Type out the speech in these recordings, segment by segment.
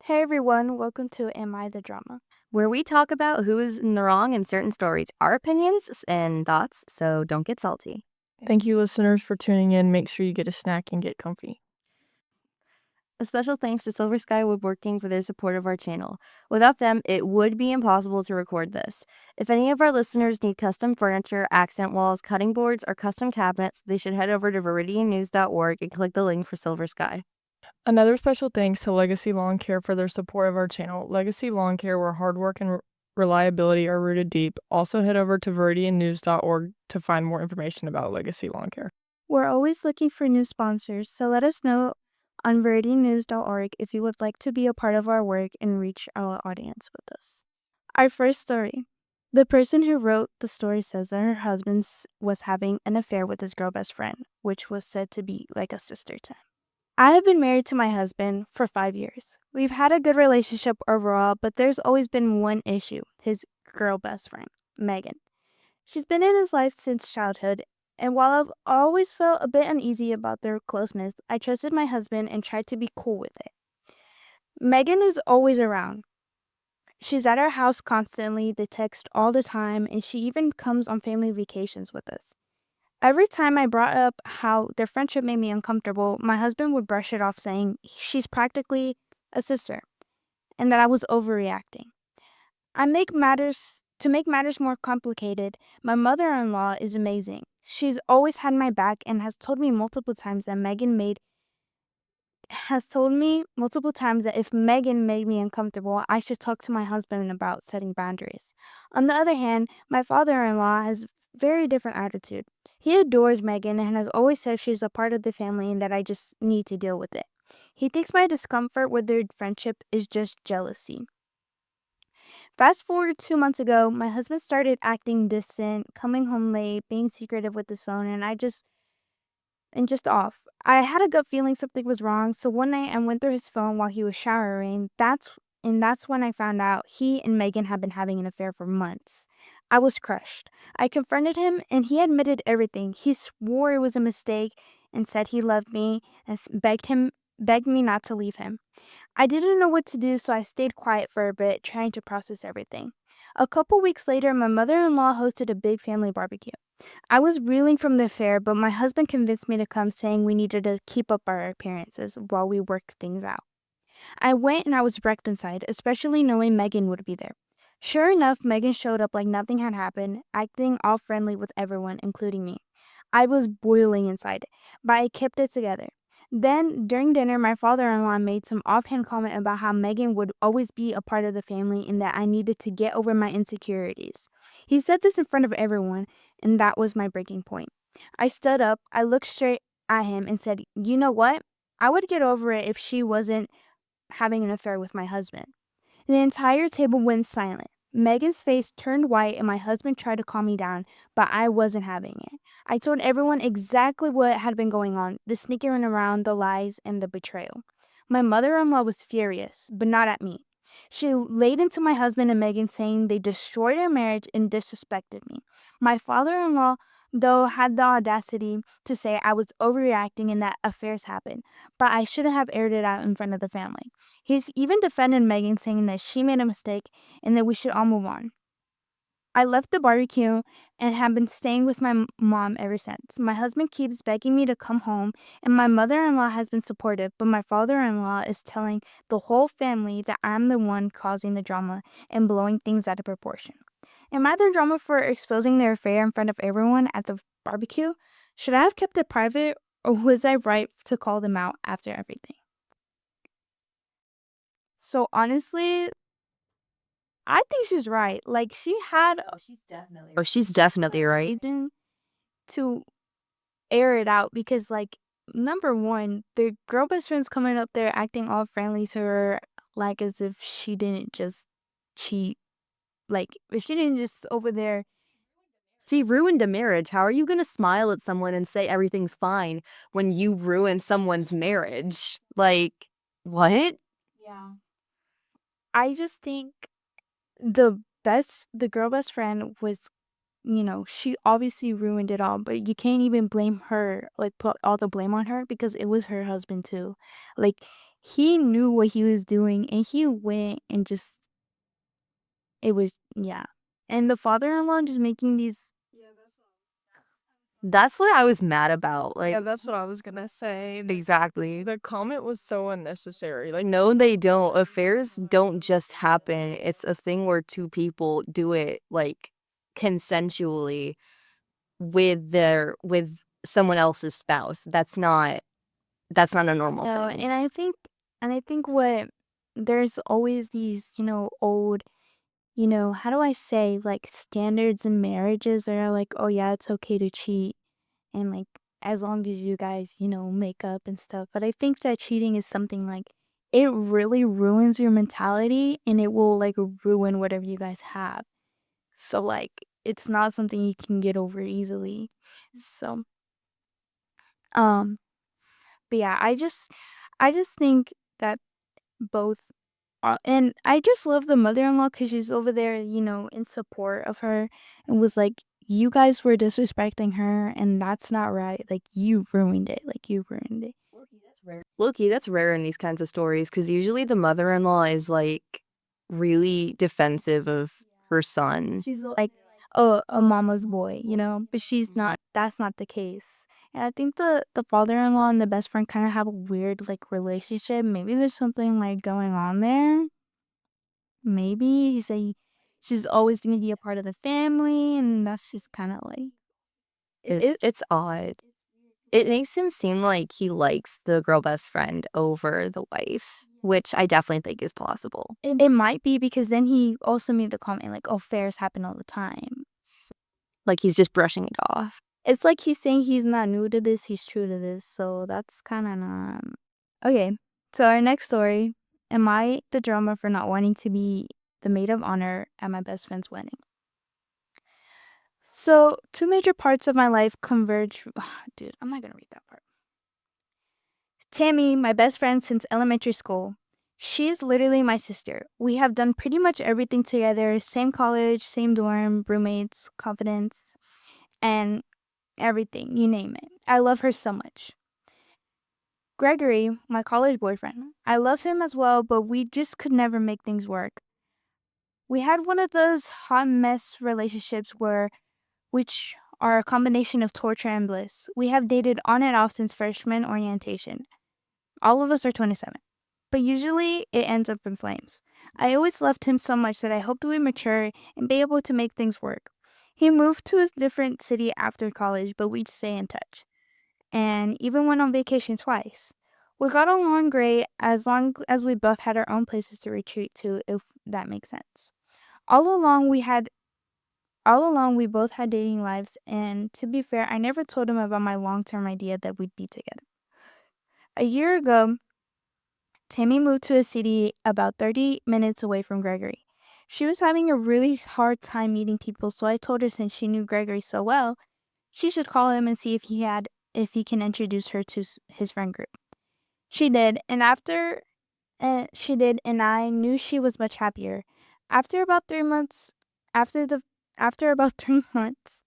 Hey everyone, welcome to Am I the Drama? Where we talk about who is in the wrong in certain stories, our opinions and thoughts, so don't get salty. Thank you, listeners, for tuning in. Make sure you get a snack and get comfy. A special thanks to Silver Sky Woodworking for their support of our channel. Without them, it would be impossible to record this. If any of our listeners need custom furniture, accent walls, cutting boards, or custom cabinets, they should head over to VIRIDIANnews.org and click the link for Silver Sky. Another special thanks to Legacy Lawn Care for their support of our channel. Legacy Lawn Care, where hard work and reliability are rooted deep. Also, head over to VIRIDIANnews.org to find more information about Legacy Lawn Care. We're always looking for new sponsors, so let us know on VIRIDIANnews.org if you would like to be a part of our work and reach our audience with us. Our first story. The person who wrote the story says that her husband was having an affair with his girl best friend, which was said to be like a sister to him. I have been married to my husband for 5 years. We've had a good relationship overall, but there's always been one issue, his girl best friend, Megan. She's been in his life since childhood, and while I've always felt a bit uneasy about their closeness, I trusted my husband and tried to be cool with it. Megan is always around. She's at our house constantly, they text all the time, and she even comes on family vacations with us. Every time I brought up how their friendship made me uncomfortable, my husband would brush it off saying she's practically a sister and that I was overreacting. To make matters more complicated, my mother-in-law is amazing. She's always had my back and has told me multiple times that if Megan made me uncomfortable, I should talk to my husband about setting boundaries. On the other hand, my father-in-law has very different attitude. He adores Megan and has always said she's a part of the family and that I just need to deal with it. He thinks my discomfort with their friendship is just jealousy. Fast forward 2 months ago, my husband started acting distant, coming home late, being secretive with his phone, and just off. I had a gut feeling something was wrong, so one night I went through his phone while he was showering. That's when I found out he and Megan had been having an affair for months. I was crushed. I confronted him and he admitted everything. He swore it was a mistake and said he loved me and begged me not to leave him. I didn't know what to do, so I stayed quiet for a bit, trying to process everything. A couple weeks later, my mother-in-law hosted a big family barbecue. I was reeling from the affair, but my husband convinced me to come, saying we needed to keep up our appearances while we worked things out. I went and I was wrecked inside, especially knowing Megan would be there. Sure enough, Megan showed up like nothing had happened, acting all friendly with everyone, including me. I was boiling inside, but I kept it together. Then, during dinner, my father-in-law made some offhand comment about how Megan would always be a part of the family and that I needed to get over my insecurities. He said this in front of everyone, and that was my breaking point. I stood up, I looked straight at him and said, "You know what? I would get over it if she wasn't having an affair with my husband." The entire table went silent. Megan's face turned white and my husband tried to calm me down, but I wasn't having it. I told everyone exactly what had been going on, the sneaking around, the lies, and the betrayal. My mother-in-law was furious, but not at me. She laid into my husband and Megan, saying they destroyed our marriage and disrespected me. My father-in-law, though, had the audacity to say I was overreacting and that affairs happen, but I shouldn't have aired it out in front of the family. He's even defended Megan, saying that she made a mistake and that we should all move on. I left the barbecue and have been staying with my mom ever since. My husband keeps begging me to come home, and my mother-in-law has been supportive, but my father-in-law is telling the whole family that I'm the one causing the drama and blowing things out of proportion. Am I the drama for exposing their affair in front of everyone at the barbecue? Should I have kept it private, or was I right to call them out after everything? So honestly, I think she's right. Like, she had She's definitely right. reason to air it out because, like, number one, their girl best friend's coming up there acting all friendly to her, like as if she didn't just cheat. Like, if she didn't just over there. She ruined a marriage. How are you gonna smile at someone and say everything's fine when you ruin someone's marriage? Like, what? Yeah. I just think the girl best friend was, she obviously ruined it all, but you can't even blame her, like put all the blame on her because it was her husband too. Like, he knew what he was doing and he went and just it was yeah. And the father-in-law just making these That's what I was mad about. Like, Yeah, that's what I was gonna say. exactly. The comment was so unnecessary. Like, No, they don't. Affairs don't just happen. It's a thing where two people do it like consensually with someone else's spouse. That's not a normal no, thing. and I think what there's always these, old, how do I say, like standards in marriages that are like, oh yeah, it's okay to cheat and like as long as you guys, make up and stuff. But I think that cheating is something like it really ruins your mentality and it will like ruin whatever you guys have. So like it's not something you can get over easily. So um but yeah, I just think that both and I just love the mother-in-law because she's over there, in support of her and was like, you guys were disrespecting her and that's not right. Like you ruined it. Like you ruined it. Loki, that's rare in these kinds of stories because usually the mother-in-law is like really defensive of her son. She's like a mama's boy, but she's not. That's not the case. And I think the father-in-law and the best friend kind of have a weird like relationship. Maybe there's something like going on there. Maybe he's like she's always gonna be a part of the family, and that's just kind of like It's odd. It makes him seem like he likes the girl best friend over the wife, which I definitely think is plausible. it might be because then he also made the comment like, "Oh, affairs happen all the time." Like he's just brushing it off. It's like he's saying he's not new to this, he's true to this. So that's kind of not okay. So our next story: am I the drama for not wanting to be the maid of honor at my best friend's wedding? So two major parts of my life converge. Dude, I'm not gonna read that part. Tammy, my best friend since elementary school. She's literally my sister. We have done pretty much everything together, same college, same dorm, roommates, confidence, and everything, you name it. I love her so much. Gregory, my college boyfriend. I love him as well, but we just could never make things work. We had one of those hot mess relationships which are a combination of torture and bliss. We have dated on and off since freshman orientation. All of us are 27. But usually it ends up in flames. I always loved him so much that I hoped we would mature and be able to make things work. He moved to a different city after college, but we'd stay in touch. And even went on vacation twice. We got along great as long as we both had our own places to retreat to, if that makes sense. All along we had all along we both had dating lives, and to be fair, I never told him about my long-term idea that we'd be together. A year ago, Tammy moved to a city about 30 minutes away from Gregory. She was having a really hard time meeting people, so I told her since she knew Gregory so well, she should call him and see if he can introduce her to his friend group. She did, and I knew she was much happier. After about 3 months, after the after about 3 months,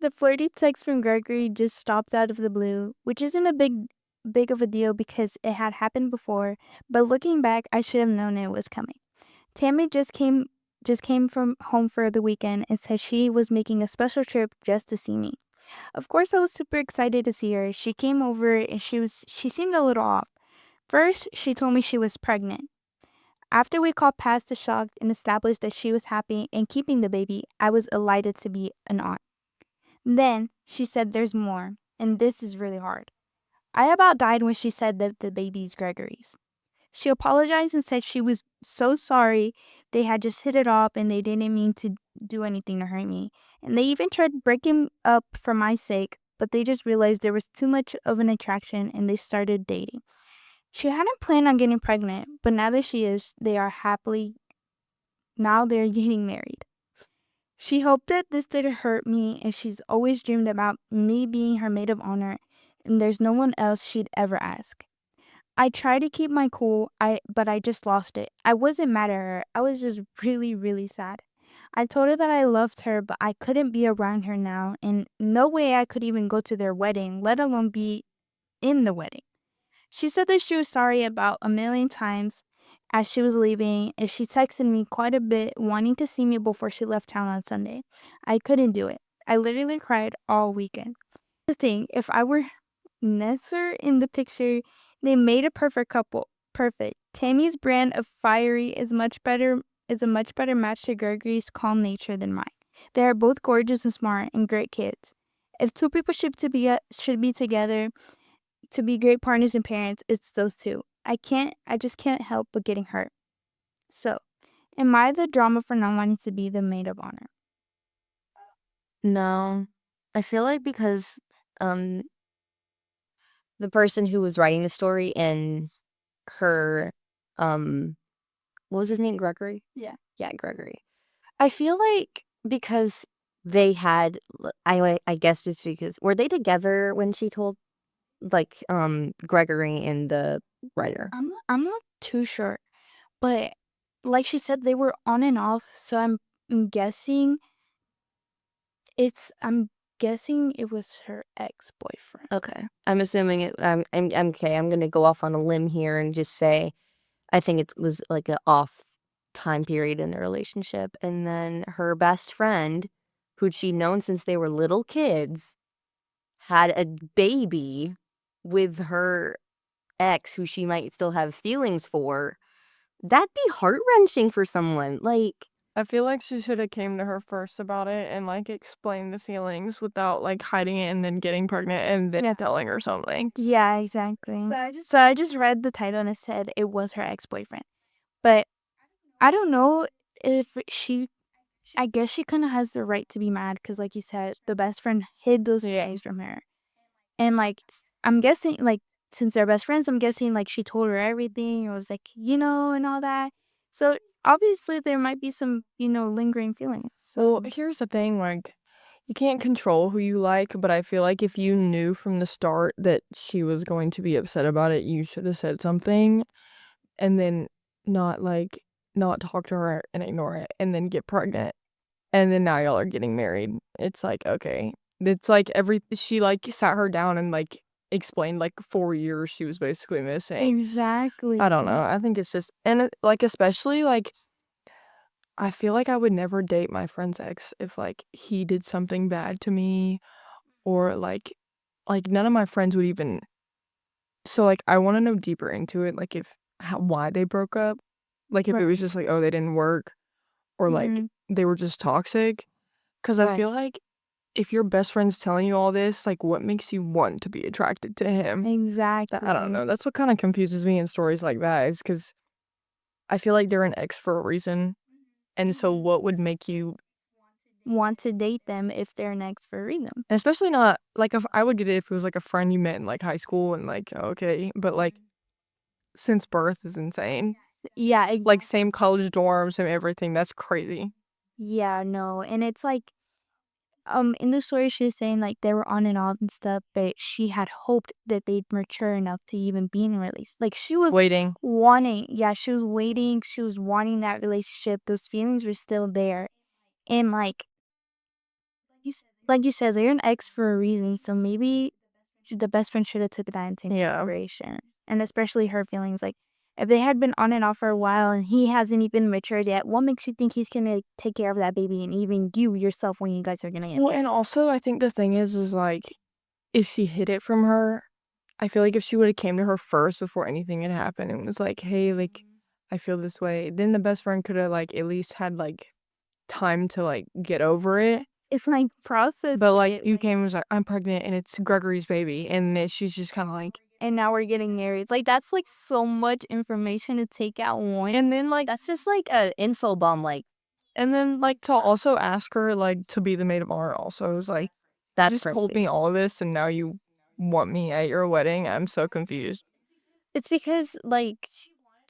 the flirty text from Gregory just stopped out of the blue, which isn't a big of a deal because it had happened before, but looking back, I should have known it was coming. Tammy just came from home for the weekend and said she was making a special trip just to see me. Of course, I was super excited to see her. She came over and she seemed a little off. First, she told me she was pregnant. After we called past the shock and established that she was happy and keeping the baby, I was elated to be an aunt. Then she said there's more, and this is really hard. I about died when she said that the baby's Gregory's. She apologized and said she was so sorry they had just hit it off and they didn't mean to do anything to hurt me. And they even tried breaking up for my sake, but they just realized there was too much of an attraction and they started dating. She hadn't planned on getting pregnant, but now that she is, now they're getting married. She hoped that this didn't hurt me, and she's always dreamed about me being her maid of honor, and there's no one else she'd ever ask. I tried to keep my cool, but I just lost it. I wasn't mad at her. I was just really, really sad. I told her that I loved her, but I couldn't be around her now, and no way I could even go to their wedding, let alone be in the wedding. She said that she was sorry about a million times as she was leaving, and she texted me quite a bit wanting to see me before she left town on Sunday. I couldn't do it. I literally cried all weekend. The thing, if I were Nesser in the picture, they made a perfect couple. Perfect. Tammy's brand of fiery is a much better match to Gregory's calm nature than mine. They are both gorgeous and smart and great kids. If two people should be together to be great partners and parents, it's those two. I just can't help but getting hurt. So, am I the drama for not wanting to be the maid of honor? No. I feel like because um the person who was writing the story and her what was his name? Gregory? Yeah. Yeah, Gregory. I feel like because they had I guess just because were they together when she told like Gregory and the writer? I'm not too sure, but like she said, they were on and off. So I'm guessing I'm guessing it was her ex-boyfriend. Okay. I'm assuming it I'm okay. I'm going to go off on a limb here and just say I think it was like a off time period in the relationship, and then her best friend, who'd she known since they were little kids, had a baby with her ex who she might still have feelings for. That'd be heart-wrenching for someone. Like, I feel like she should have came to her first about it and, like, explained the feelings without, like, hiding it and then getting pregnant and then telling her something. Yeah, exactly. So I just read the title and it said it was her ex-boyfriend. But I don't know if I guess she kind of has the right to be mad because, like you said, the best friend hid those feelings from her. And, like, I'm guessing, like, since they're best friends, I'm guessing, like, she told her everything. It was like, and all that. So, obviously, there might be some, lingering feelings. Well, So, here's the thing, like, you can't control who you like, but I feel like if you knew from the start that she was going to be upset about it, you should have said something and then not, like, not talk to her and ignore it and then get pregnant. And then now y'all are getting married. It's like, okay. It's like she, like, sat her down and, like, explained, like, 4 years she was basically missing. exactly. I don't know. I think it's just like, especially, like, I feel like I would never date my friend's ex if, like, he did something bad to me or, like, none of my friends would even so, like, I wanna know deeper into it, like, if why they broke up. Like, if it was just like, oh, they didn't work or, like, Mhm. they were just toxic. 'Cause I right. feel like if your best friend's telling you all this, like, what makes you want to be attracted to him? I don't Exactly. know. That's what kinda confuses me in stories like that is 'cause I feel like they're an ex for a reason. And so what would make you Want to date them if they're next for a reason. and especially not like, if I would get it if it was, like, a friend you met in, like, high school and, like, okay, but, like, since birth is insane. Yeah, Like, same college dorms, same everything, that's crazy. yeah, no. And it's like, in the story, she was saying, like, they were on and off and stuff, but she had hoped that they'd mature enough to even be in a relationship. Like, she was Waiting. she was waiting, she was wanting that relationship. Those feelings were still there. And, like you said, they're an ex for a reason. So maybe the best friend should have took that into Yeah. consideration. And especially her feelings. Like, if they had been on and off for a while and he hasn't even matured yet, what makes you think he's gonna take care of that baby and even you yourself when you guys are gonna get Well, and also, I think the thing is, like, if she hid it from her, I feel like if she would've came to her first before anything had happened and was like, "Hey, like, I feel this way," then the best friend coulda, like, at least had, like, time to, like, get over it. It's like process But, like, it, you came and was like, "I'm pregnant and it's Gregory's baby," and then she's just kinda like and now we're getting married. Like, that's like so much information to take at once. and then, like That's just like a info bomb. Like, and then, like, to also ask her, like, to be the maid of honor also is like, "You that's just told crazy. me all of this and now you want me at your wedding?" I'm so confused. It's because, like,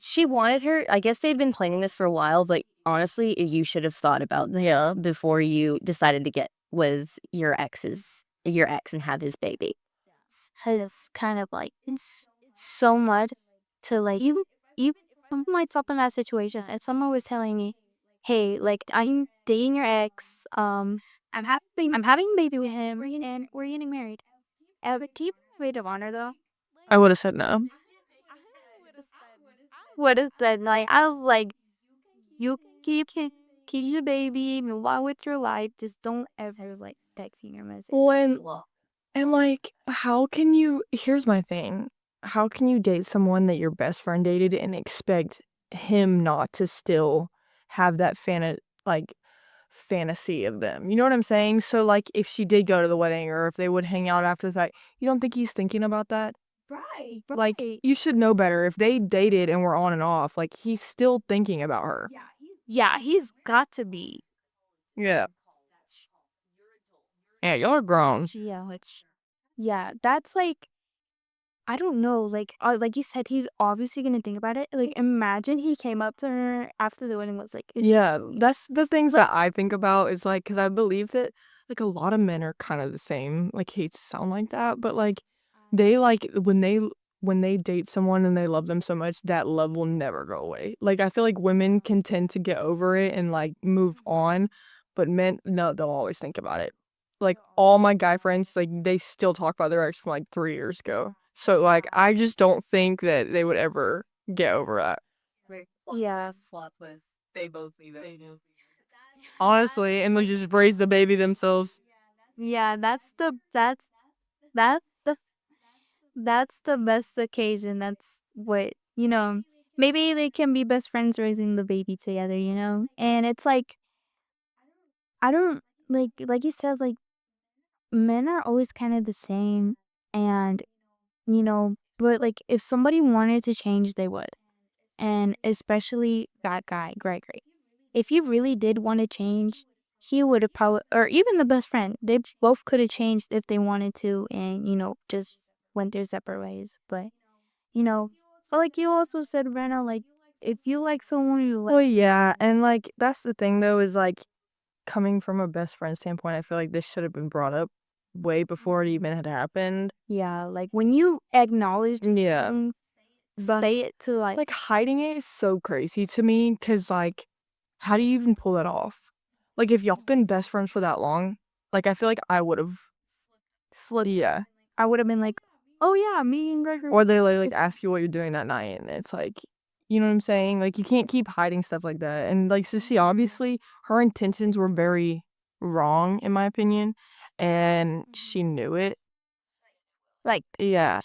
she wanted her I guess they'd been planning this for a while, but honestly, you should have thought about before you decided to get with your ex and have his baby. Has kind of like it's so much to like you myself in that situation. If someone was telling me, "Hey, like I'm dating your ex, I'm having a baby with him, and we're getting married," but keep maid of honor though. I would've said no. would have said, like, I was like, you keep your baby, move on with your life. Just don't ever like texting or messaging. Well, and like, how can you here's my thing. How can you date someone that your best friend dated and expect him not to still have that like fantasy of them? You know what I'm saying? So like if she did go to the wedding or if they would hang out after the fact, you don't think he's thinking about that? Right, Like right. you should know better. If they dated and were on and off, like he's still thinking about her. Yeah, he's got to be. Yeah. Yeah, y'all are grown. Yeah, yeah, that's like I don't know, like you said, he's obviously gonna think about it. Like, imagine he came up to her after the wedding was like, Yeah, that's the things that I think about is like, cause I believe that like a lot of men are kind of the same. Like, hate to sound like that, but like they like when they date someone and they love them so much, that love will never go away. Like, I feel like women can tend to get over it and like move on, but men, no, they'll always think about it. Like all my guy friends, like they still talk about their ex from like 3 years ago. So like, I just don't think that they would ever get over that. yeah, Honestly, and they just raise the baby themselves. yeah, that's the that's the best occasion. That's what maybe they can be best friends raising the baby together. And it's like I don't like you said, like men are always kind of the same, and but like if somebody wanted to change, they would. And especially that guy, Gregory. If he really did want to change, he would have probably, or even the best friend, they both could have changed if they wanted to and, just went their separate ways. You know, but like you also said, Brenna, like if you like someone you Well, like, yeah, and like that's the thing though is like coming from a best friend standpoint, I feel like this should have been brought up way before it even had happened. yeah, like when you acknowledge Yeah. something, say it to Like hiding it is so crazy to me cuz like how do you even pull that off? Like if y'all been best friends for that long, like I feel like I would have slip. yeah. I would have been like, oh yeah, me and Gregory. Or they like ask you what you're doing that night and it's like you know what I'm saying? Like you can't keep hiding stuff like that. And like Sissy obviously her intentions were very wrong in my opinion and she knew it. Like Yeah.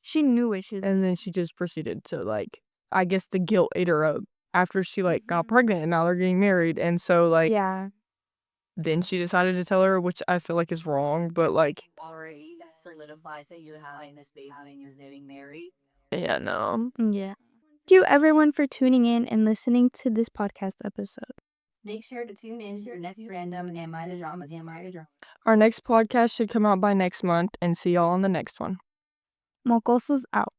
she knew it. She was And then she just proceeded to like I guess the guilt ate her up after she like got pregnant and now they're getting married and so like yeah. then she decided to tell her which I feel like is wrong but like yeah no. Yeah. Thank you everyone for tuning in and listening to this podcast episode. Our next podcast should come out by next month and see y'all on the next one. Mocosos out.